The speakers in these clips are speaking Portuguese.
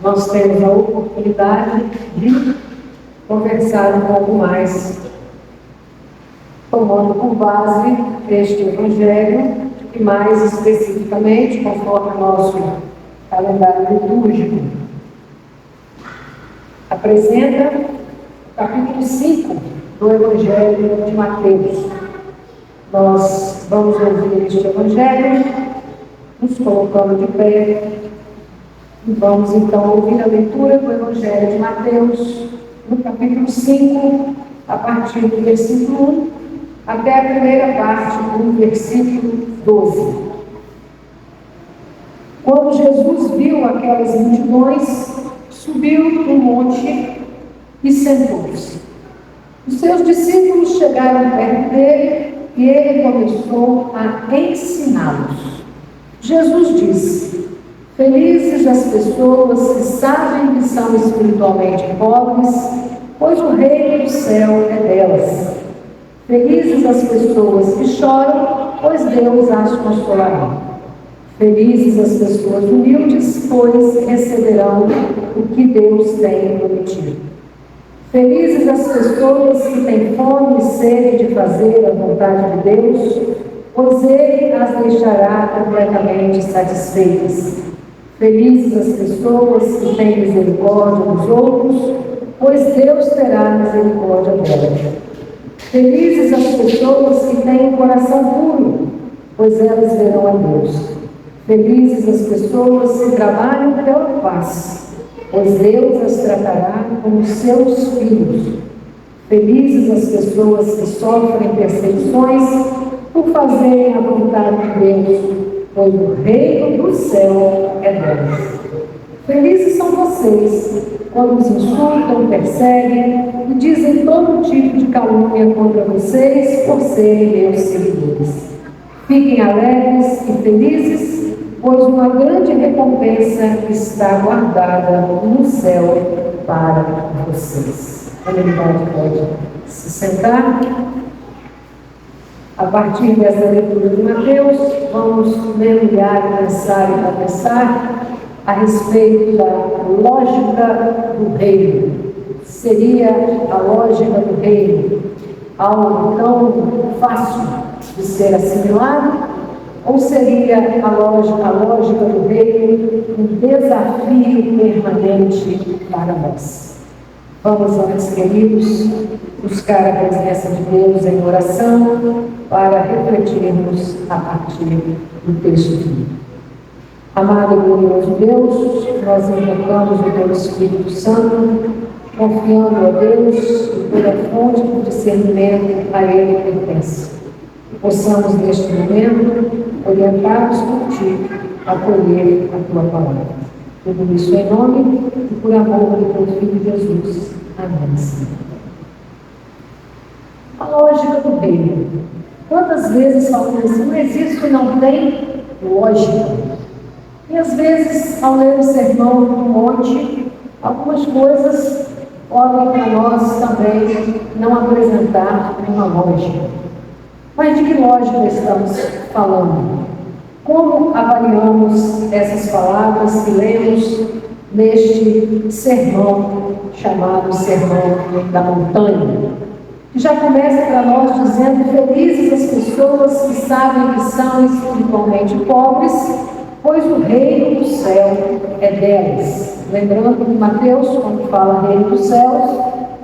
nós temos a oportunidade de conversar um pouco mais, tomando por base este Evangelho, e mais especificamente, conforme o nosso calendário litúrgico apresenta, o capítulo 5 do Evangelho de Mateus. Nós vamos ouvir este Evangelho, nos colocando de pé, e vamos então ouvir a leitura do Evangelho de Mateus, no capítulo 5, a partir do versículo 1, até a primeira parte do versículo 12. Quando Jesus viu aquelas multidões, subiu do monte e sentou-se. Os seus discípulos chegaram perto dele e ele começou a ensiná-los. Jesus disse: felizes as pessoas que sabem que são espiritualmente pobres, pois o reino do céu é delas. Felizes as pessoas que choram, pois Deus as consolará. Felizes as pessoas humildes, pois receberão o que Deus tem prometido. Felizes as pessoas que têm fome e sede de fazer a vontade de Deus, pois Ele as deixará completamente satisfeitas. Felizes as pessoas que têm misericórdia dos outros, pois Deus terá misericórdia delas. Felizes as pessoas que têm um coração puro, pois elas verão a Deus. Felizes as pessoas que trabalham pela paz, pois Deus as tratará como seus filhos. Felizes as pessoas que sofrem perseguições por fazerem a vontade de Deus, pois o reino do céu é delas. Felizes são vocês quando os insultam, perseguem e dizem todo tipo de calúnia contra vocês por serem meus seguidores. Fiquem alegres e felizes, pois uma grande recompensa está guardada no céu para vocês. A comunidade pode se sentar. A partir dessa leitura de Mateus, vamos mergulhar, pensar e conversar a respeito da lógica do reino. Seria a lógica do reino algo tão fácil de ser assimilado? Ou seria a lógica do reino um desafio permanente para nós? Vamos, antes, queridos, buscar a presença de Deus em oração para refletirmos a partir do texto bíblico. Amado e glorioso Deus, nós invocamos o Teu Espírito Santo, confiando a Deus e toda fonte de discernimento a Ele pertence. Possamos, neste momento, orientados por Ti, acolher a Tua palavra. Tudo isso em nome e por amor do Teu Filho Jesus. Amém, Senhor. A lógica do reino. Quantas vezes falamos assim, mas isso não tem lógica? E às vezes, ao ler o sermão do monte, algumas coisas podem para nós também não apresentar uma lógica. Mas de que lógica estamos falando? Como avaliamos essas palavras que lemos neste sermão chamado Sermão da Montanha? Que já começa para nós dizendo: felizes as pessoas que sabem que são espiritualmente pobres, pois o reino do céu é delas. Lembrando que Mateus, quando fala reino dos céus,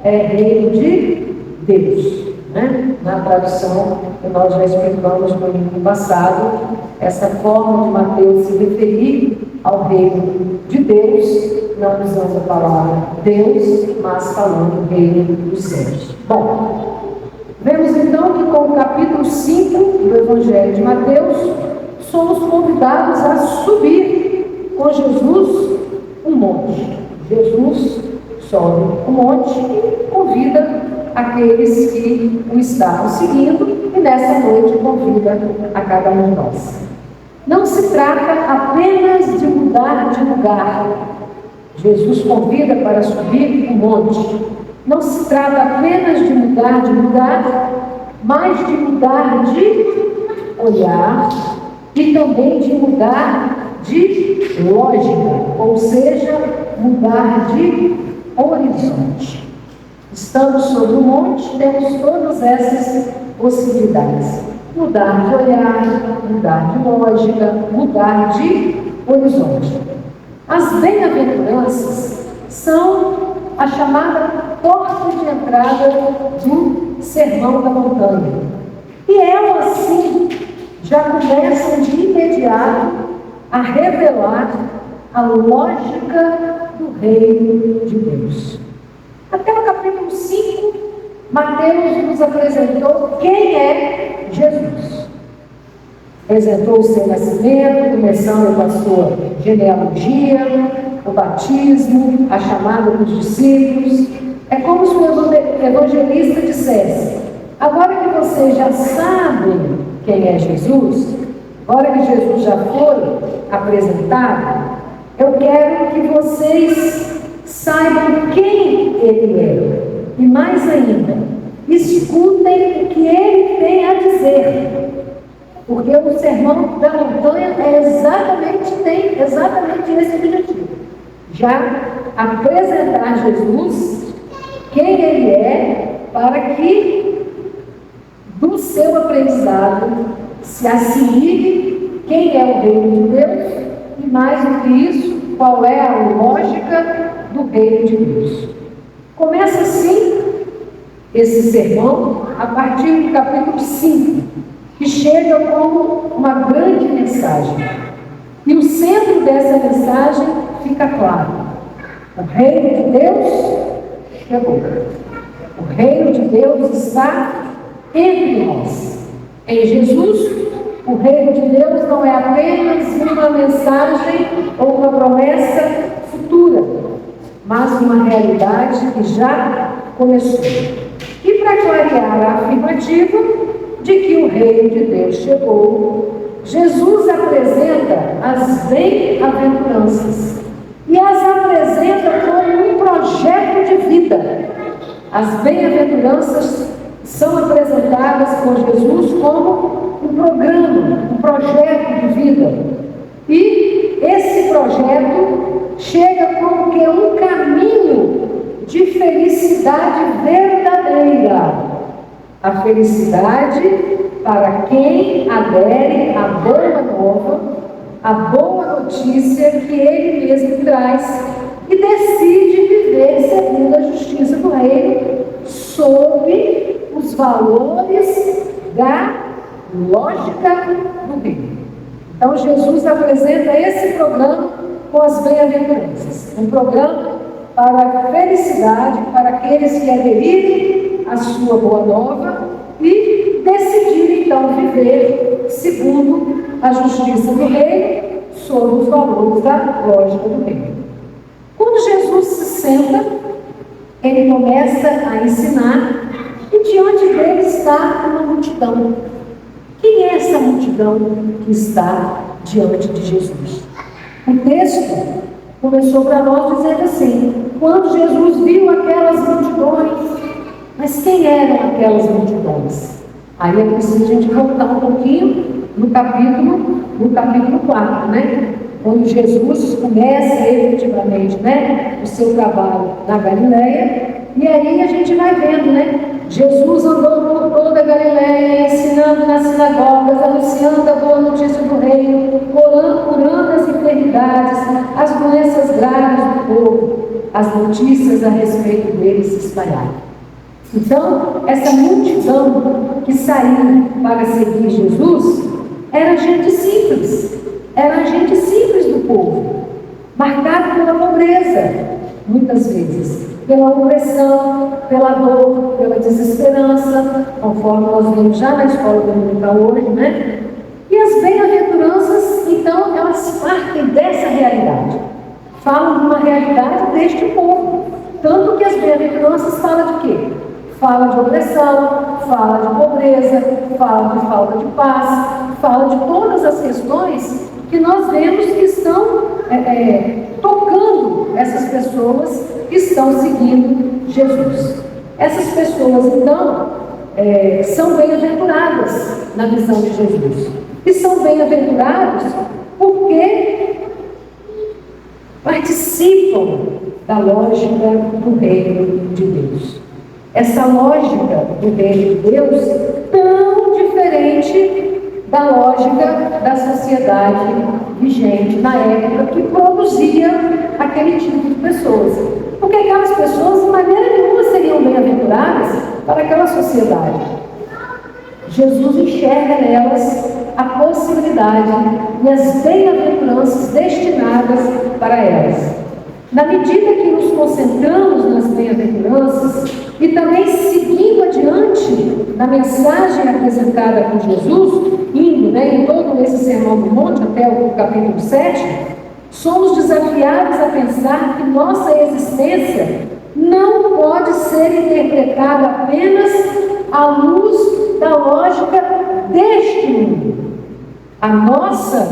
é reino de Deus, né? Na tradução que nós já explicamos no domingo passado, essa forma de Mateus se referir ao reino de Deus, não usando a palavra Deus, mas falando reino dos céus. Bom, vemos então que com o capítulo 5 do Evangelho de Mateus, somos convidados a subir com Jesus um monte. Jesus sobe um monte e convida aqueles que o estavam seguindo, e nessa noite convida a cada um de nós. Não se trata apenas de mudar de lugar. Jesus convida para subir um monte. Não se trata apenas de mudar de lugar, mas de mudar de olhar e também de mudar de lógica, ou seja, mudar de horizonte. Estando sobre o monte, temos todas essas possibilidades. Mudar de olhar, mudar de lógica, mudar de horizonte. As bem-aventuranças são a chamada porta de entrada do Sermão da Montanha. E elas, sim, já começam de imediato a revelar a lógica do reino de Deus. Até o capítulo 5, Mateus nos apresentou quem é Jesus. Apresentou o seu nascimento, começando com a sua genealogia, o batismo, a chamada dos discípulos. É como se o evangelista dissesse: agora que vocês já sabem quem é Jesus, agora que Jesus já foi apresentado, eu quero que vocês saibam quem ele é. E mais ainda, escutem o que ele tem a dizer. Porque o Sermão da Montanha tem exatamente esse objetivo. Já apresentar Jesus, quem ele é, para que do seu aprendizado se assimile quem é o reino de Deus e, mais do que isso, qual é a lógica do reino de Deus. Começa assim esse sermão a partir do capítulo 5, que chega como uma grande mensagem. E o centro dessa mensagem fica claro: o reino de Deus chegou. O reino de Deus está entre nós. Em Jesus, o reino de Deus não é apenas uma mensagem ou uma promessa futura, mas uma realidade que já começou. E para clarear a afirmativa de que o reino de Deus chegou, Jesus apresenta as bem-aventuranças e as apresenta como um projeto de vida. As bem-aventuranças são apresentadas por Jesus como um programa, um projeto de vida. E esse projeto chega como que um caminho de felicidade verdadeira. A felicidade para quem adere à boa nova, à boa notícia que ele mesmo traz e decide viver segundo a justiça do reino, sob os valores da lógica do reino. Então Jesus apresenta esse programa com as bem-aventuranças, um programa para a felicidade para aqueles que aderirem à sua boa nova e decidirem então viver segundo a justiça do reino, sob os valores da lógica do reino. Quando Jesus se senta, ele começa a ensinar e diante dele está uma multidão. Quem é essa multidão que está diante de Jesus? O texto começou para nós dizendo assim: quando Jesus viu aquelas multidões, mas quem eram aquelas multidões? Aí é preciso a gente voltar um pouquinho no capítulo 4, né? Quando Jesus começa efetivamente, né, o seu trabalho na Galileia, e aí a gente vai vendo, né? Jesus andou por toda a Galileia, ensinando nas sinagogas, anunciando a boa notícia do reino, curando as enfermidades, as doenças graves do povo. As notícias a respeito dele se espalharam. Então, essa multidão que saiu para seguir Jesus era gente simples, do povo, marcado pela pobreza, muitas vezes, pela opressão, pela dor, pela desesperança, conforme nós vimos já na escola dominical hoje, né? E as bem-aventuranças, então, elas partem dessa realidade, falam de uma realidade deste povo, tanto que as bem-aventuranças falam de quê? Fala de opressão, fala de pobreza, fala de falta de paz, fala de todas as questões que nós vemos que estão tocando essas pessoas que estão seguindo Jesus. Essas pessoas, então, são bem-aventuradas na visão de Jesus. E são bem-aventurados porque participam da lógica do reino de Deus. Essa lógica do reino de Deus, tão diferente da lógica da sociedade vigente na época, que produzia aquele tipo de pessoas. Porque aquelas pessoas, de maneira nenhuma, seriam bem-aventuradas para aquela sociedade. Jesus enxerga nelas a possibilidade e as bem-aventuranças destinadas para elas. Na medida que nos concentramos nas bem-aventuranças e também seguindo adiante na mensagem apresentada por Jesus, indo em todo esse Sermão do Monte até o capítulo 7, somos desafiados a pensar que nossa existência não pode ser interpretada apenas à luz da lógica deste mundo. A nossa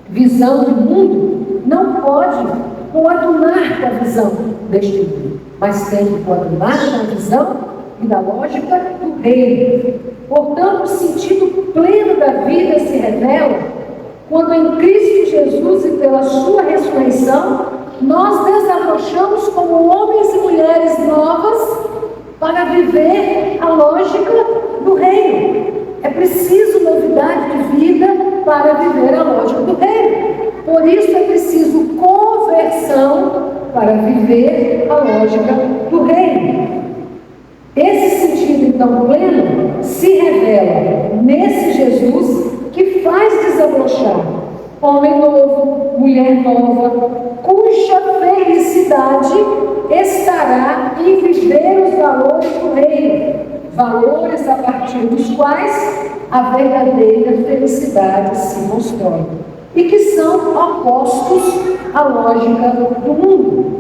visão de mundo não pode coadunar com a visão deste mundo, mas tem que coadunar com a visão e da lógica do reino. Portanto, o sentido pleno da vida se revela quando em Cristo Jesus e pela sua ressurreição nós desabrochamos como homens e mulheres novas para viver a lógica do reino. É preciso novidade de vida para viver a lógica do reino. Por isso é preciso conversão para viver a lógica do reino. Esse sentido, então, pleno, se revela nesse Jesus que faz desabrochar homem novo, mulher nova, cuja felicidade estará em viver os valores do reino, valores a partir dos quais a verdadeira felicidade se constrói, e que são opostos à lógica do mundo.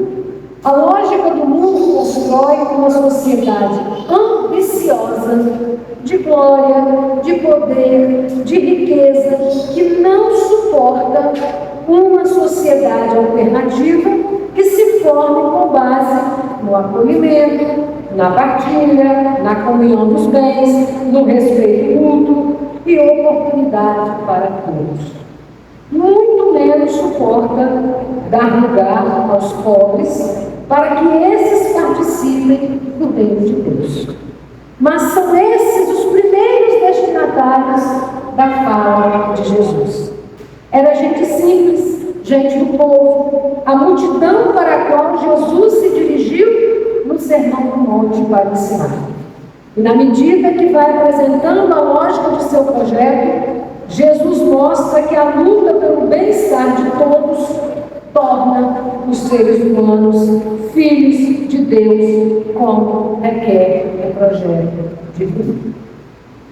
A lógica do mundo constrói uma sociedade ambiciosa, de glória, de poder, de riqueza, que não suporta uma sociedade alternativa que se forme com base no acolhimento, na partilha, na comunhão dos bens, no respeito mútuo e oportunidade para todos. Muito menos suporta dar lugar aos pobres para que esses participem do reino de Deus. Mas são esses os primeiros destinatários da fala de Jesus. Era gente simples, gente do povo, a multidão para a qual Jesus se dirigiu no Sermão do Monte para ensinar. E na medida que vai apresentando a lógica de seu projeto, Jesus mostra que a luta pelo bem-estar de todos torna os seres humanos filhos de Deus, como requer o projeto divino.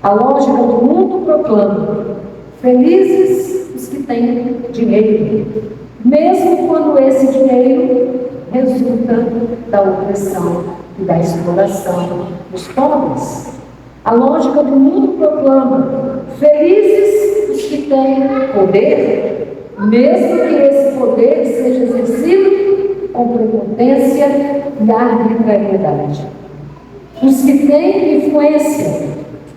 A lógica do mundo proclama: felizes os que têm dinheiro, mesmo quando esse dinheiro resulta da opressão e da exploração dos pobres. A lógica do mundo proclama: felizes os que têm poder, mesmo que esse poder seja exercido com prepotência e arbitrariedade. Os que têm influência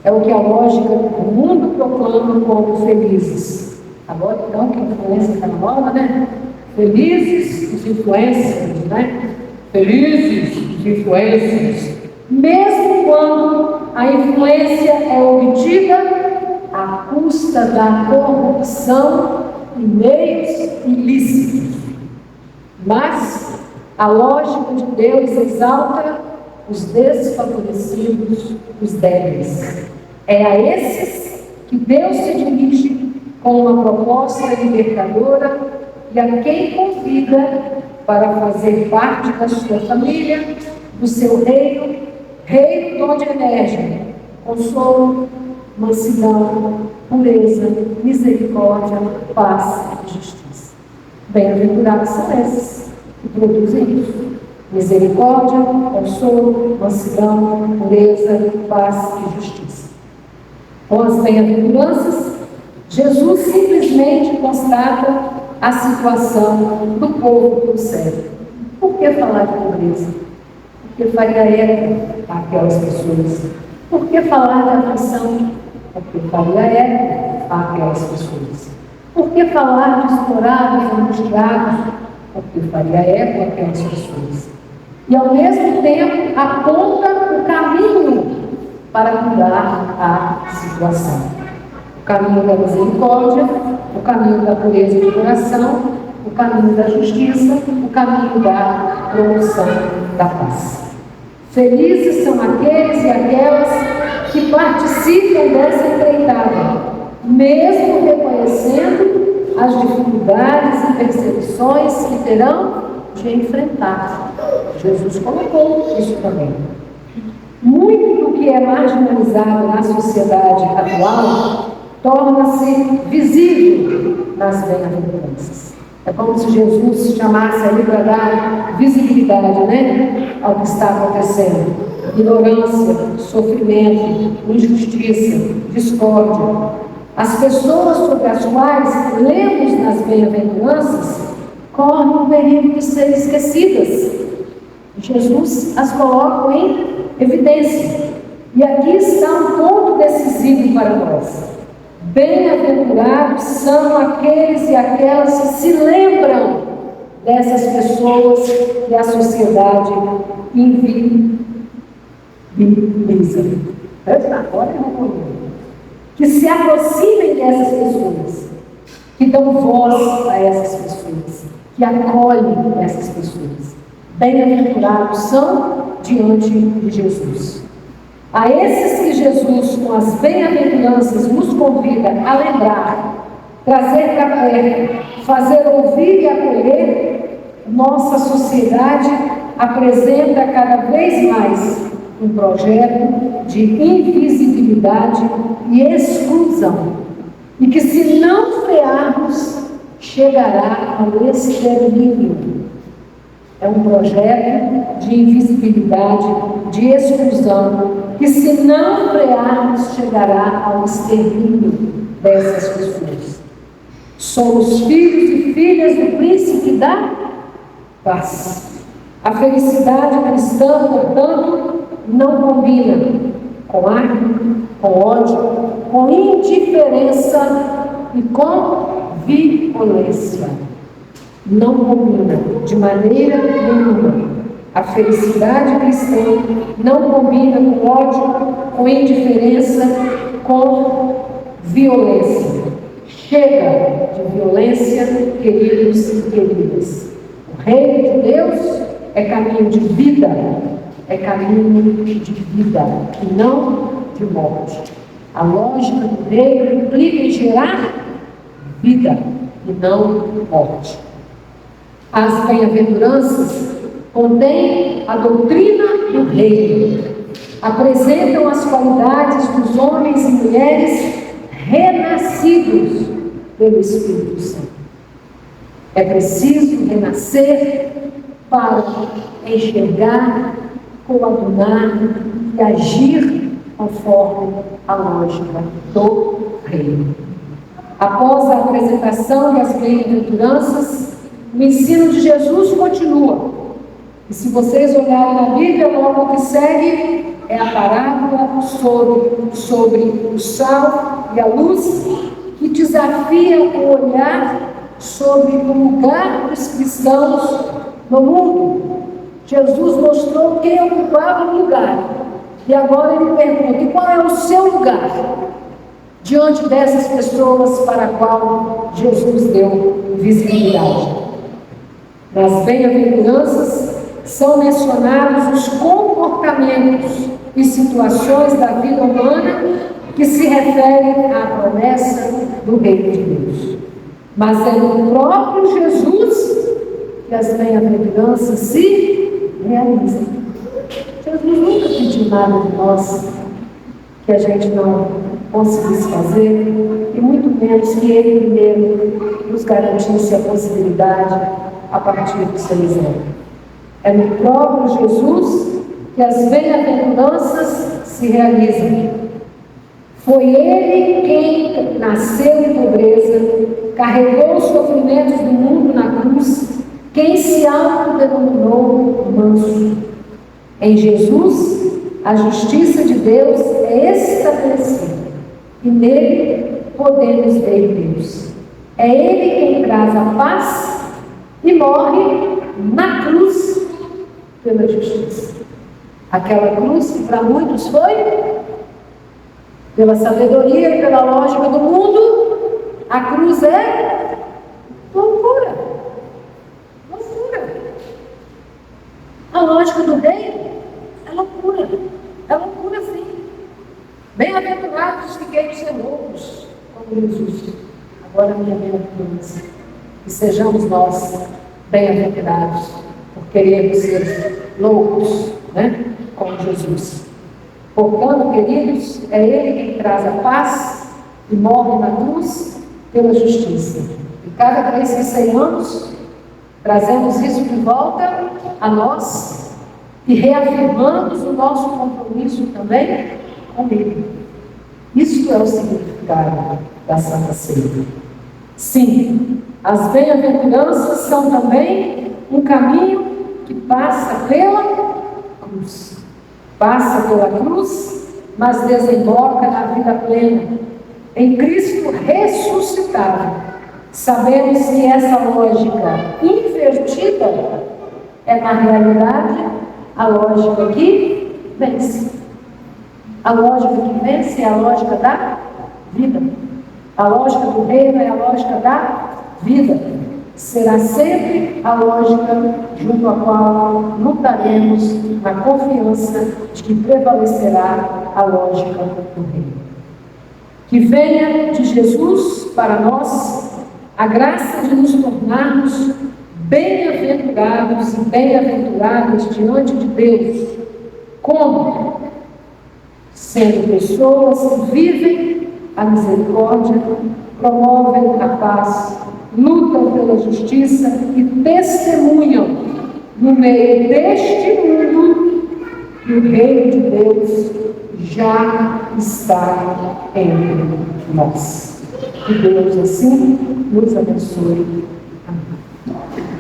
é o que a lógica do mundo proclama como felizes. Agora, então, que a influência está na moda, né? Felizes os influencers, né? Felizes os influencers. Mesmo quando a influência é obtida à custa da corrupção e meios ilícitos. Mas a lógica de Deus exalta os desfavorecidos, os débeis. É a esses que Deus se dirige com uma proposta libertadora e a quem convida para fazer parte da sua família, do seu reino, reino de onde emergem consolo, mansidão, pureza, misericórdia, paz e justiça. Bem-aventurados são esses que produzem isso: misericórdia, consolo, mansidão, pureza, paz e justiça. Com as bem-aventuranças, Jesus simplesmente constata a situação do povo do céu. Por que falar de pobreza? Porque faria época àquelas pessoas. Por que falar de aflição? Porque faria época àquelas pessoas. Por que falar de explorados, angustiados? porque faria eco àquelas pessoas. E, ao mesmo tempo, aponta o caminho para mudar a situação. O caminho da misericórdia, o caminho da pureza de coração, o caminho da justiça, o caminho da promoção da paz. Felizes são aqueles e aquelas que participam dessa empreitada, mesmo reconhecendo as dificuldades e perseguições que terão de enfrentar. Jesus colocou isso também. Muito do que é marginalizado na sociedade atual torna-se visível nas bem-aventuranças. É como se Jesus chamasse ali para dar visibilidade, ao que está acontecendo. Ignorância, sofrimento, injustiça, discórdia. As pessoas sobre as quais lemos nas bem-aventuranças correm o perigo de serem esquecidas. Jesus as coloca em evidência. E aqui está um ponto decisivo para nós. Bem-aventurados são aqueles e aquelas que se lembram dessas pessoas que a sociedade invisibiliza. Agora eu vou que se aproximem dessas pessoas, que dão voz a essas pessoas, que acolhem essas pessoas. Bem-aventurados são diante de Jesus. A esses que Jesus, com as bem-aventuranças, nos convida a lembrar, trazer para perto, fazer ouvir e acolher, nossa sociedade apresenta cada vez mais um projeto de invisibilidade e exclusão, e que, se não frearmos, chegará ao extermínio. É um projeto de invisibilidade, de exclusão, que, se não frearmos, chegará ao extermínio dessas pessoas. Somos filhos e filhas do príncipe da paz. A felicidade cristã, portanto, não combina com arma, com ódio, com indiferença e com violência. Não combina de maneira nenhuma. A felicidade cristã não combina com ódio, com indiferença, com violência. Chega de violência, queridos e queridas. O reino de Deus é caminho de vida, é caminho de vida e não de morte. A lógica do reino implica em gerar vida e não morte. As bem-aventuranças contêm a doutrina do reino, apresentam as qualidades dos homens e mulheres renascidos pelo Espírito Santo. É preciso renascer para enxergar, coadunar e agir conforme a lógica do reino. Após a apresentação das bem-aventuranças, o ensino de Jesus continua. E se vocês olharem na Bíblia, logo que segue é a parábola sobre o sal e a luz, que desafia o olhar sobre o lugar dos cristãos no mundo. Jesus mostrou quem ocupava o lugar. E agora ele pergunta: e qual é o seu lugar diante dessas pessoas para a qual Jesus deu visibilidade? Nas bem-aventuranças são mencionados os comportamentos e situações da vida humana que se referem à promessa do reino de Deus. Mas é no próprio Jesus que as bem-aventuranças se realizam. Jesus nunca pediu nada de nós que a gente não conseguisse fazer, e muito menos que Ele primeiro nos garantisse a possibilidade a partir do seu exemplo. É no próprio Jesus que as bem-aventuranças se realizam. Foi Ele quem nasceu em pobreza, carregou os sofrimentos do mundo na cruz, quem se autodenominou manso. Em Jesus, a justiça de Deus é estabelecida, e nele podemos ver Deus. É Ele quem traz a paz e morre na cruz pela justiça. Aquela cruz que para muitos foi pela sabedoria e pela lógica do mundo, a cruz é loucura. Loucura. A lógica do reino é loucura. É loucura, sim. Bem-aventurados que querem ser loucos, como Jesus. Agora, minha bem-aventurança. Que sejamos nós bem-aventurados por querermos ser loucos, né? Como Jesus. Portanto, queridos, é Ele quem traz a paz e morre na cruz pela justiça. E cada vez que ceiamos, trazemos isso de volta a nós e reafirmamos o nosso compromisso também com Ele. Isto é o significado da Santa Ceia. Sim, as bem-aventuranças são também um caminho que passa pela cruz. Passa pela cruz, mas desemboca na vida plena, em Cristo ressuscitado. Sabemos que essa lógica invertida é, na realidade, a lógica que vence. A lógica que vence é a lógica da vida. A lógica do reino é a lógica da vida. Será sempre a lógica junto à qual lutaremos na confiança de que prevalecerá a lógica do reino. Que venha de Jesus para nós a graça de nos tornarmos bem-aventurados e bem-aventuradas diante de Deus. Como? Sendo pessoas que vivem a misericórdia, promovem a paz, lutam pela justiça e testemunham no meio deste mundo que o reino de Deus já está entre nós. Que Deus assim nos abençoe. Amém.